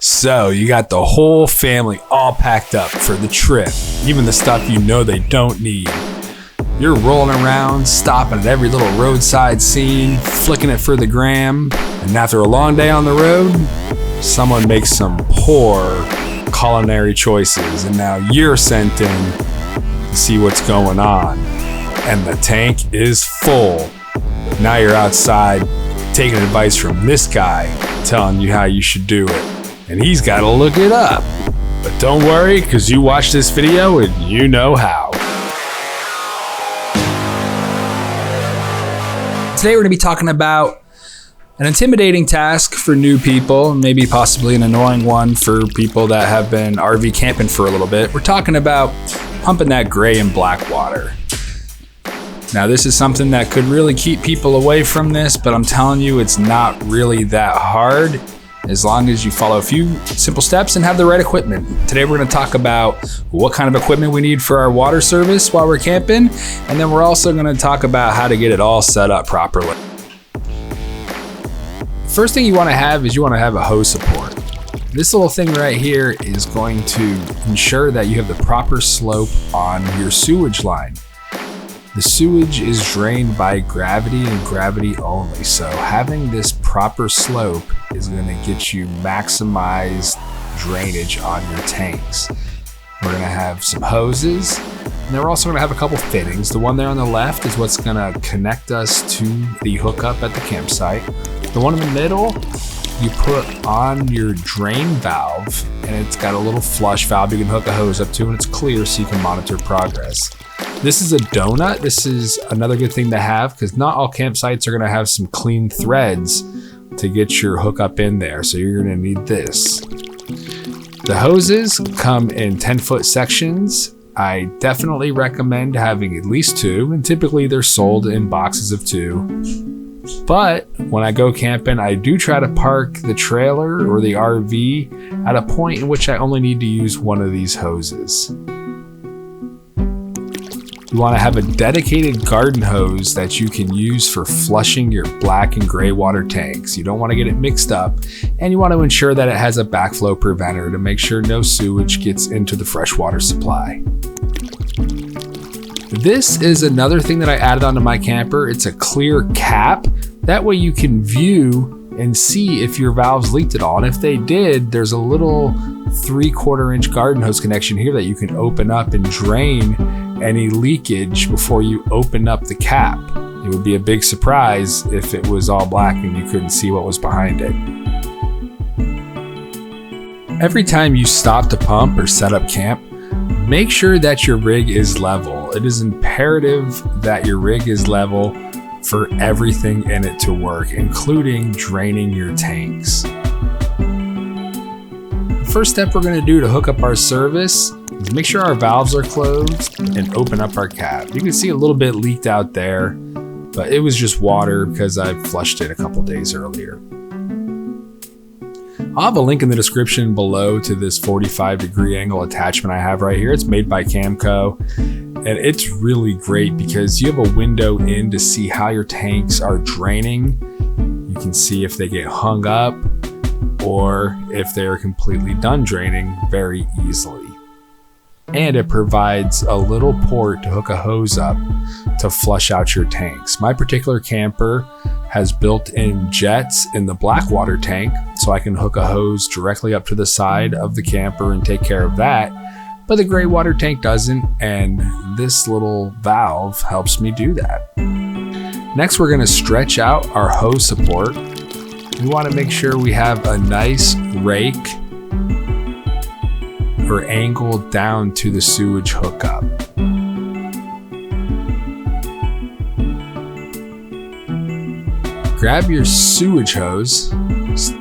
So you got the whole family all packed up for the trip, even the stuff you know they don't need. You're rolling around, stopping at every little roadside scene, flicking it for the gram, and after a long day on the road, someone makes some poor culinary choices, and now you're sent in to see what's going on. And the tank is full. Now you're outside taking advice from this guy, telling you how you should do it. And he's got to look it up. But don't worry, because you watched this video and you know how. Today we're going to be talking about an intimidating task for new people, maybe possibly an annoying one for people that have been RV camping for a little bit. We're talking about pumping that gray and black water. Now, this is something that could really keep people away from this, but I'm telling you, it's not really that hard as long as you follow a few simple steps and have the right equipment. Today, we're going to talk about what kind of equipment we need for our water service while we're camping, and then we're also going to talk about how to get it all set up properly. First thing you want to have is you want to have a hose support. This little thing right here is going to ensure that you have the proper slope on your sewage line. The sewage is drained by gravity and gravity only, so having this proper slope is going to get you maximized drainage on your tanks. We're going to have some hoses, and then we're also going to have a couple fittings. The one there on the left is what's going to connect us to the hookup at the campsite. The one in the middle, you put on your drain valve, and it's got a little flush valve you can hook a hose up to, and it's clear so you can monitor progress. This is a donut. This is another good thing to have because not all campsites are going to have some clean threads to get your hookup in there, so you're going to need this. The hoses come in 10-foot sections. I definitely recommend having at least two, and typically they're sold in boxes of 2. But when I go camping, I do try to park the trailer or the RV at a point in which I only need to use one of these hoses. You want to have a dedicated garden hose that you can use for flushing your black and gray water tanks. You don't want to get it mixed up, and you want to ensure that it has a backflow preventer to make sure no sewage gets into the freshwater supply. This is another thing that I added onto my camper. It's a clear cap. That way you can view and see if your valves leaked at all. And if they did, there's a little 3/4 inch garden hose connection here that you can open up and drain any leakage before you open up the cap. It would be a big surprise if it was all black and you couldn't see what was behind it. Every time you stop to pump or set up camp, make sure that your rig is level. It is imperative that your rig is level for everything in it to work, including draining your tanks. The first step we're going to do to hook up our service is make sure our valves are closed and open up our cap. You can see a little bit leaked out there, but it was just water because I flushed it a couple days earlier. I'll have a link in the description below to this 45-degree angle attachment I have right here. It's made by Camco, and it's really great because you have a window in to see how your tanks are draining. You can see if they get hung up or if they are completely done draining very easily. And it provides a little port to hook a hose up to flush out your tanks. My particular camper has built-in jets in the black water tank, so I can hook a hose directly up to the side of the camper and take care of that. But the gray water tank doesn't, and this little valve helps me do that. Next, we're going to stretch out our hose support. We want to make sure we have a nice rake or angle down to the sewage hookup. Grab your sewage hose,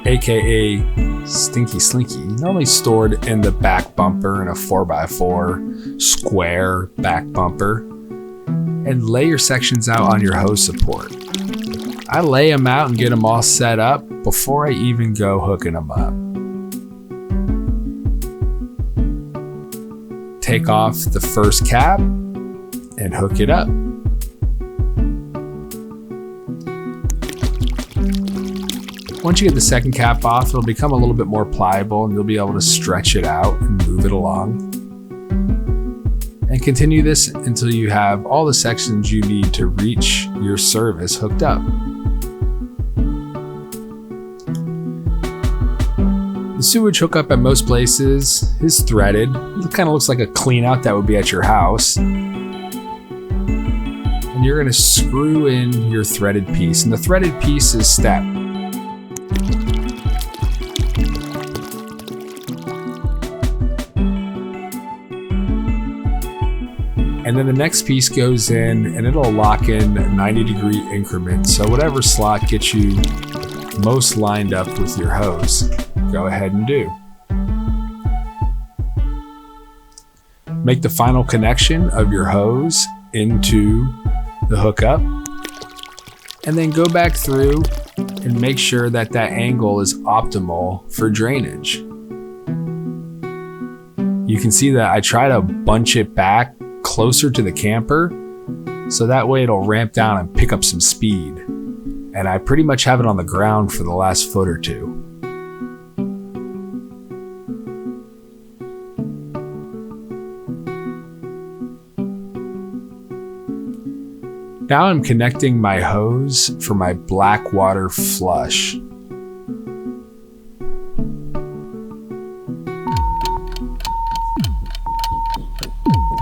aka Stinky Slinky, normally stored in the back bumper in a 4x4 square back bumper, and lay your sections out on your hose support. I lay them out and get them all set up before I even go hooking them up. Take off the first cap and hook it up. Once you get the second cap off, it'll become a little bit more pliable and you'll be able to stretch it out and move it along. And continue this until you have all the sections you need to reach your service hooked up. The sewage hookup at most places is threaded. It kind of looks like a clean out that would be at your house. And you're going to screw in your threaded piece. And the threaded piece is step. And then the next piece goes in and it'll lock in 90-degree increments. So whatever slot gets you most lined up with your hose, go ahead and do. Make the final connection of your hose into the hookup, and then go back through and make sure that that angle is optimal for drainage. You can see that I try to bunch it back closer to the camper, so that way it'll ramp down and pick up some speed. And I pretty much have it on the ground for the last foot or two. Now I'm connecting my hose for my black water flush.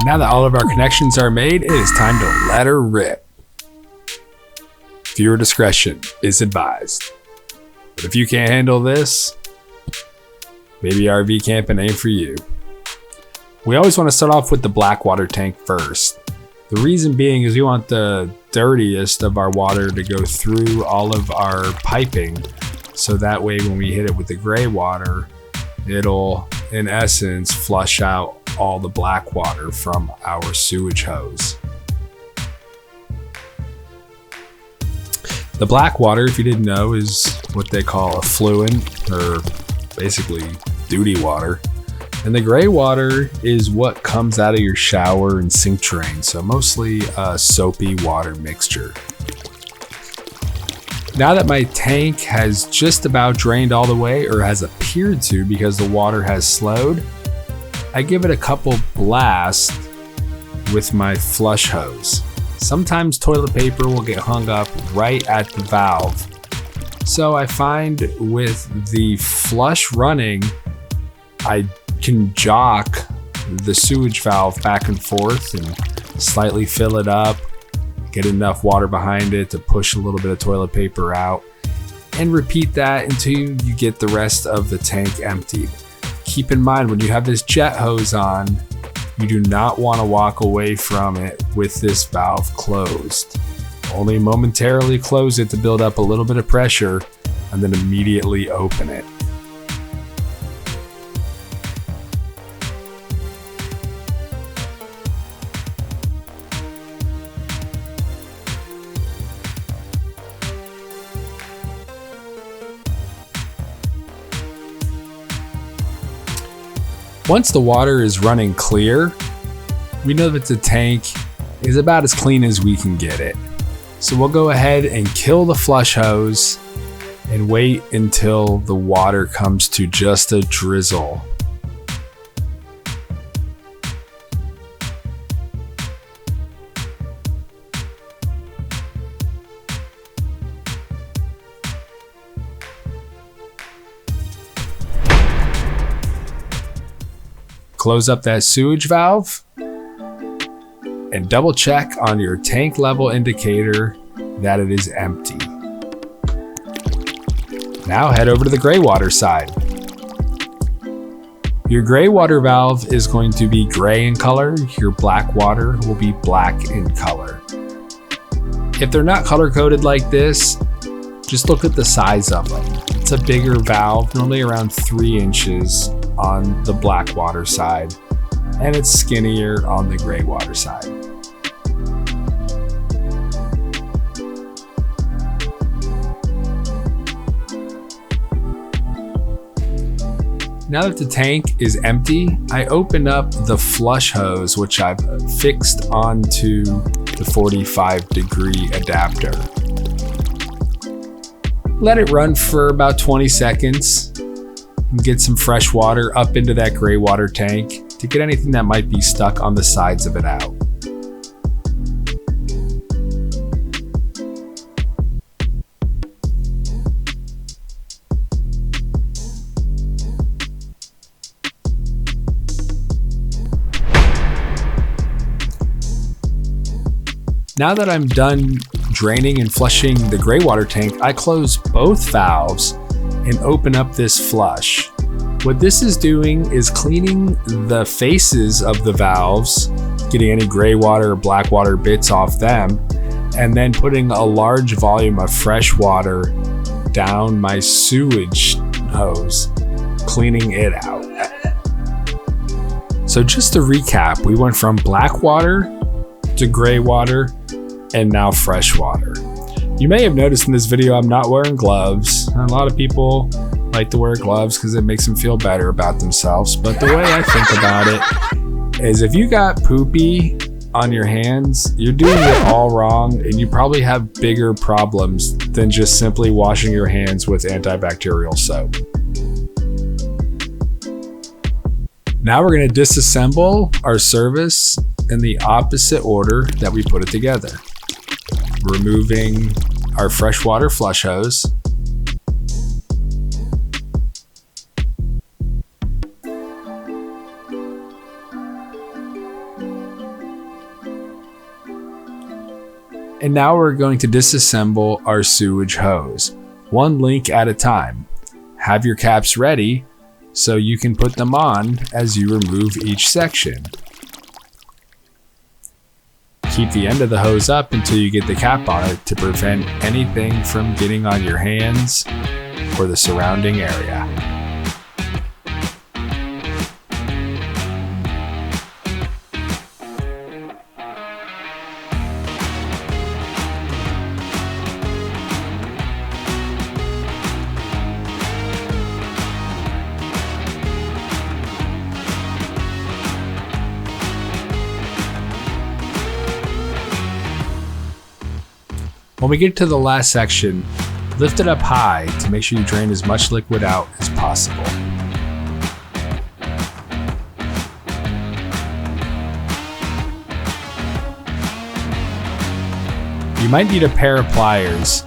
Now that all of our connections are made, it is time to let her rip. Viewer discretion is advised. But if you can't handle this, maybe RV camping ain't for you. We always want to start off with the black water tank first. The reason being is we want the dirtiest of our water to go through all of our piping, so that way when we hit it with the gray water, it'll in essence flush out all the black water from our sewage hose. The black water, if you didn't know, is what they call effluent, or basically duty water. And the gray water is what comes out of your shower and sink drain, so mostly a soapy water mixture. Now that my tank has just about drained all the way, or has appeared to because the water has slowed, I give it a couple blasts with my flush hose. Sometimes toilet paper will get hung up right at the valve. So I find with the flush running, I can jock the sewage valve back and forth and slightly fill it up, get enough water behind it to push a little bit of toilet paper out, and repeat that until you get the rest of the tank emptied. Keep in mind, when you have this jet hose on, you do not want to walk away from it with this valve closed. Only momentarily close it to build up a little bit of pressure and then immediately open it. Once the water is running clear, we know that the tank is about as clean as we can get it. So we'll go ahead and kill the flush hose and wait until the water comes to just a drizzle. Close up that sewage valve and double check on your tank level indicator that it is empty. Now head over to the gray water side. Your gray water valve is going to be gray in color. Your black water will be black in color. If they're not color coded like this, just look at the size of them. It's a bigger valve, normally around 3 inches on the black water side, and it's skinnier on the gray water side. Now that the tank is empty, I open up the flush hose, which I've fixed onto the 45-degree adapter. Let it run for about 20 seconds and get some fresh water up into that gray water tank to get anything that might be stuck on the sides of it out. Now that I'm done draining and flushing the gray water tank, I close both valves and open up this flush. What this is doing is cleaning the faces of the valves, getting any gray water or black water bits off them, and then putting a large volume of fresh water down my sewage hose, cleaning it out. So just to recap, we went from black water to gray water and now fresh water. You may have noticed in this video I'm not wearing gloves. A lot of people like to wear gloves because it makes them feel better about themselves. But the way I think about it is if you got poopy on your hands, you're doing it all wrong and you probably have bigger problems than just simply washing your hands with antibacterial soap. Now we're going to disassemble our service in the opposite order that we put it together. Removing our freshwater flush hose. And now we're going to disassemble our sewage hose, one link at a time. Have your caps ready so you can put them on as you remove each section. Keep the end of the hose up until you get the cap on it to prevent anything from getting on your hands or the surrounding area. When we get to the last section, lift it up high to make sure you drain as much liquid out as possible. You might need a pair of pliers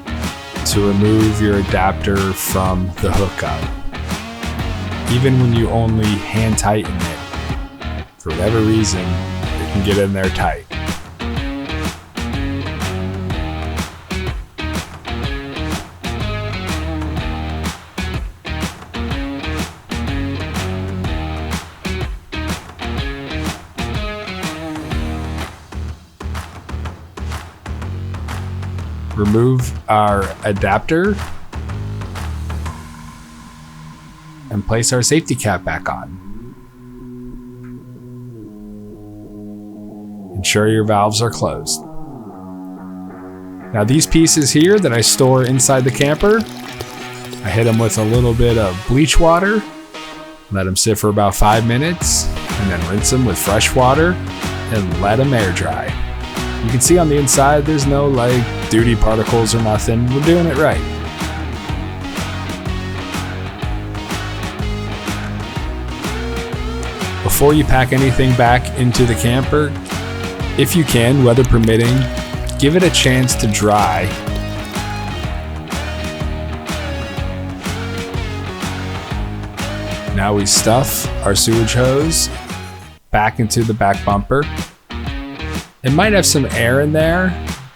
to remove your adapter from the hookup, even when you only hand tighten it. For whatever reason, it can get in there tight. Remove our adapter and place our safety cap back on. Ensure your valves are closed. Now these pieces here that I store inside the camper, I hit them with a little bit of bleach water, let them sit for about 5 minutes, and then rinse them with fresh water and let them air dry. You can see on the inside there's no like duty particles or nothing. We're doing it right. Before you pack anything back into the camper, if you can, weather permitting, give it a chance to dry. Now we stuff our sewage hose back into the back bumper. It might have some air in there,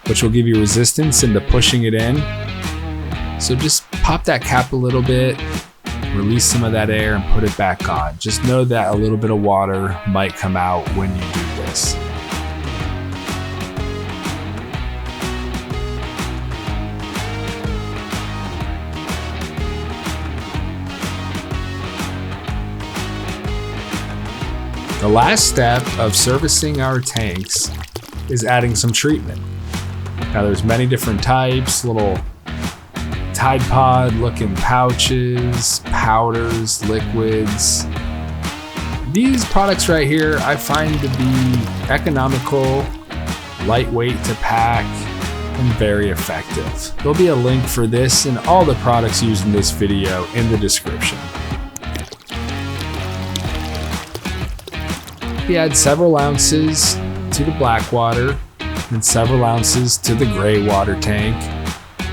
which will give you resistance into pushing it in. So just pop that cap a little bit, release some of that air and put it back on. Just know that a little bit of water might come out when you do this. The last step of servicing our tanks is adding some treatment. Now there's many different types, little Tide Pod looking pouches, powders, liquids. These products right here I find to be economical, lightweight to pack, and very effective. There'll be a link for this and all the products used in this video in the description. We add several ounces to the black water and several ounces to the gray water tank.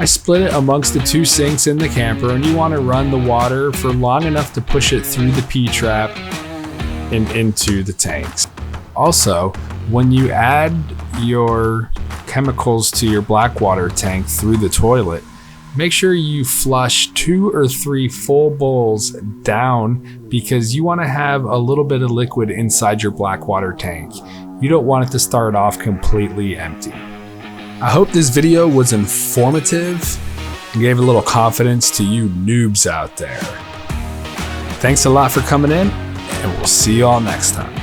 I split it amongst the two sinks in the camper, and you want to run the water for long enough to push it through the P-trap and into the tanks. Also, when you add your chemicals to your black water tank through the toilet, make sure you flush 2 or 3 full bowls down, because you want to have a little bit of liquid inside your black water tank. You don't want it to start off completely empty. I hope this video was informative and gave a little confidence to you noobs out there. Thanks a lot for coming in, and we'll see you all next time.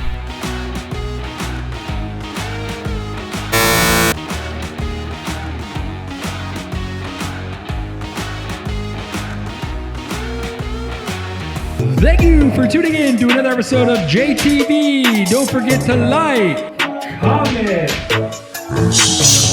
Thank you for tuning in to another episode of JTV. Don't forget to like, comment, and subscribe.